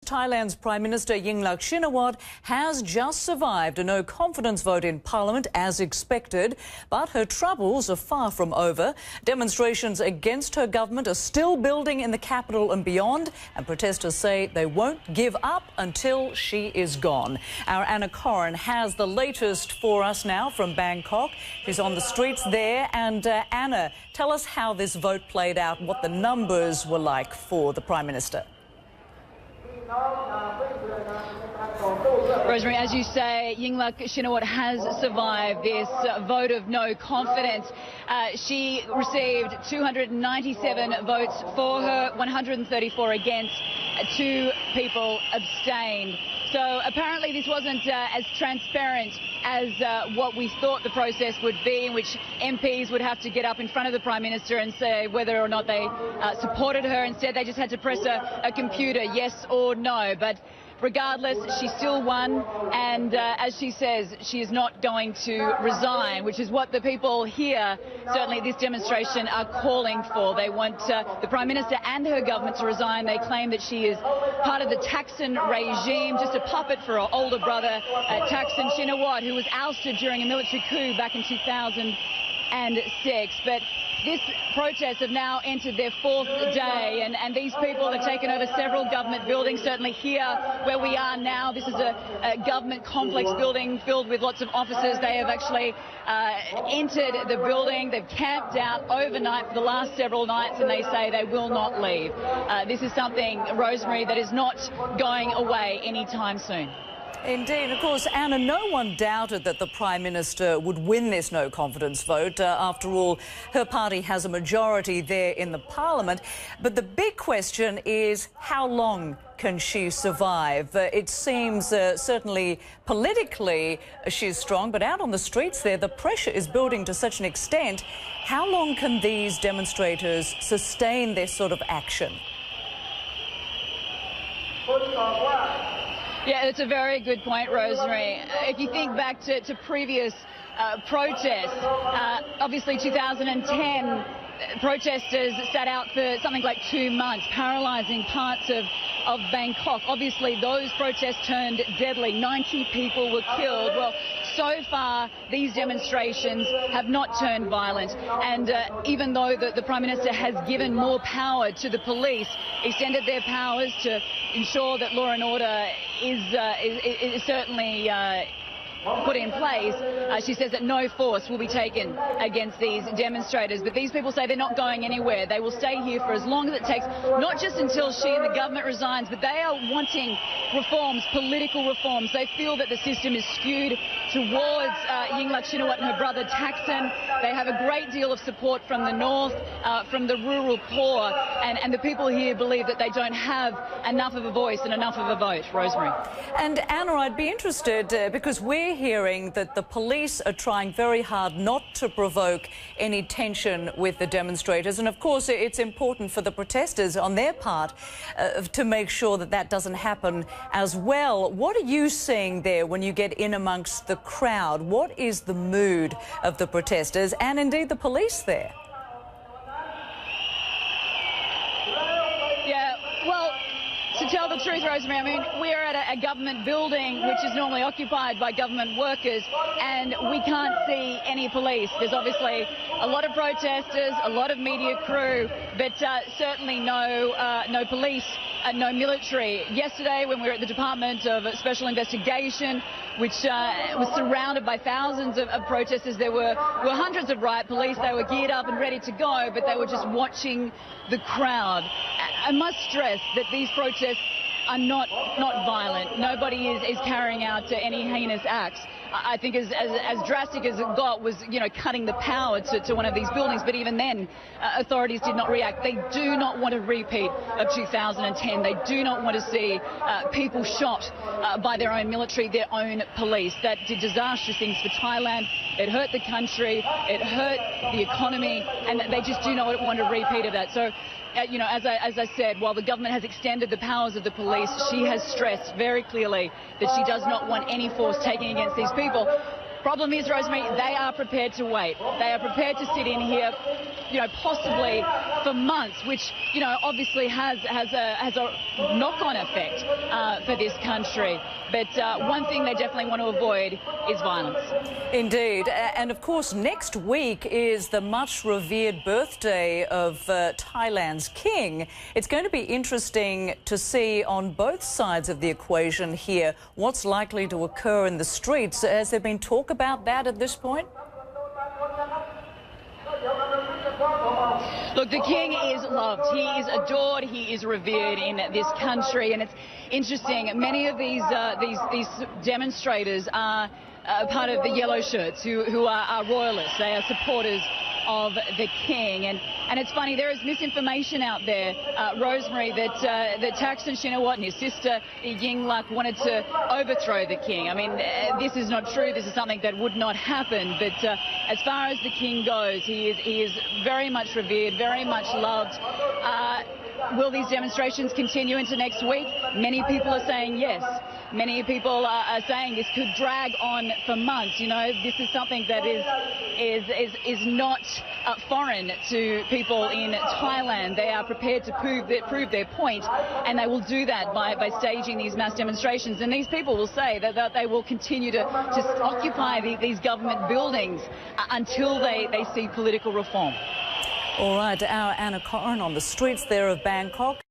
Thailand's Prime Minister Yingluck Shinawatra has just survived a no-confidence vote in Parliament as expected, but her troubles are far from over. Demonstrations against her government are still building in the capital and beyond, and protesters say they won't give up until she is gone. Our Anna Corrin has the latest for us now from Bangkok. She's on the streets there. And Anna, tell us how this vote played out, what the numbers were like for the Prime Minister. Rosemary, as you say, Yingluck Shinawatra has survived this vote of no confidence. She received 297 votes for her, 134 against, 2 people abstained. So apparently this wasn't as transparent as what we thought the process would be, in which MPs would have to get up in front of the Prime Minister and say whether or not they supported her. Instead, they just had to press a computer, yes or no. But regardless, she still won, and as she says, she is not going to resign, which is what the people here, certainly at this demonstration, are calling for. They want the Prime Minister and her government to resign. They claim that she is part of the Thaksin regime, just a puppet for her older brother, Thaksin Shinawatra, who was ousted during a military coup back in 2006. But this protest have now entered their 4th day, and these people have taken over several government buildings. Certainly here where we are now, this is a government complex building filled with lots of offices. They have actually entered the building. They've camped out overnight for the last several nights, and they say they will not leave. This is something, Rosemary, that is not going away anytime soon. Indeed. Of course, Anna, no one doubted that the Prime Minister would win this no-confidence vote. After all, her party has a majority there in the Parliament. But the big question is, how long can she survive? It seems certainly politically she's strong, but out on the streets there, the pressure is building to such an extent. How long can these demonstrators sustain this sort of action? Yeah, it's a very good point, Rosemary. If you think back to previous protests, obviously 2010, protesters sat out for something like 2 months, paralysing parts of Bangkok. Obviously, those protests turned deadly. 90 people were killed. Well, so far, these demonstrations have not turned violent. And even though the Prime Minister has given more power to the police, extended their powers to ensure that law and order is certainly put in place, she says that no force will be taken against these demonstrators. But these people say they're not going anywhere. They will stay here for as long as it takes, not just until she and the government resigns, but they are wanting reforms, political reforms. They feel that the system is skewed towards Yingluck Shinawatra and her brother Thaksin. They have a great deal of support from the north, from the rural poor, and the people here believe that they don't have enough of a voice and enough of a vote. Rosemary. And Anna, I'd be interested, because we're hearing that the police are trying very hard not to provoke any tension with the demonstrators. And of course, it's important for the protesters on their part to make sure that that doesn't happen as well. What are you seeing there when you get in amongst the crowd? What is the mood of the protesters and indeed the police there? Yeah, well, to tell the truth, Rosemary, I mean, we're at a government building which is normally occupied by government workers, and we can't see any police. There's obviously a lot of protesters, a lot of media crew, but certainly no police, no military. Yesterday, when we were at the Department of Special Investigation, which was surrounded by thousands of protesters, there were hundreds of riot police. They were geared up and ready to go, but they were just watching the crowd. I must stress that these protests are not violent. Nobody is carrying out any heinous acts. I think as drastic as it got was, cutting the power to one of these buildings. But even then, authorities did not react. They do not want a repeat of 2010. They do not want to see people shot by their own military, their own police. That did disastrous things for Thailand. It hurt the country. It hurt the economy. And they just do not want a repeat of that. So, as I said, while the government has extended the powers of the police, she has stressed very clearly that she does not want any force taken against these people. Problem is, Rosemary, they are prepared to wait. They are prepared to sit in here, possibly for months, which, you know, obviously has a knock-on effect for this country. But one thing they definitely want to avoid is violence. Indeed. And of course, next week is the much revered birthday of Thailand's king. It's going to be interesting to see on both sides of the equation here what's likely to occur in the streets. Has there been talk about that at this point? Look, the king is loved, he is adored, he is revered in this country, and it's interesting. Many of these demonstrators are part of the yellow shirts who are royalists. They are supporters of the king, and it's funny, there is misinformation out there, Rosemary, that Thaksin Shinawatra and his sister Yingluck wanted to overthrow the king. I mean, this is not true. This is something that would not happen. But as far as the king goes, he is very much revered, very much loved. Will these demonstrations continue into next week? Many people are saying yes. Many people are saying this could drag on for months. You know, this is something that is not foreign to people in Thailand. They are prepared to prove their point, and they will do that by staging these mass demonstrations. And these people will say that they will continue to occupy these government buildings until they see political reform. All right, our Anna Corrin on the streets there of Bangkok.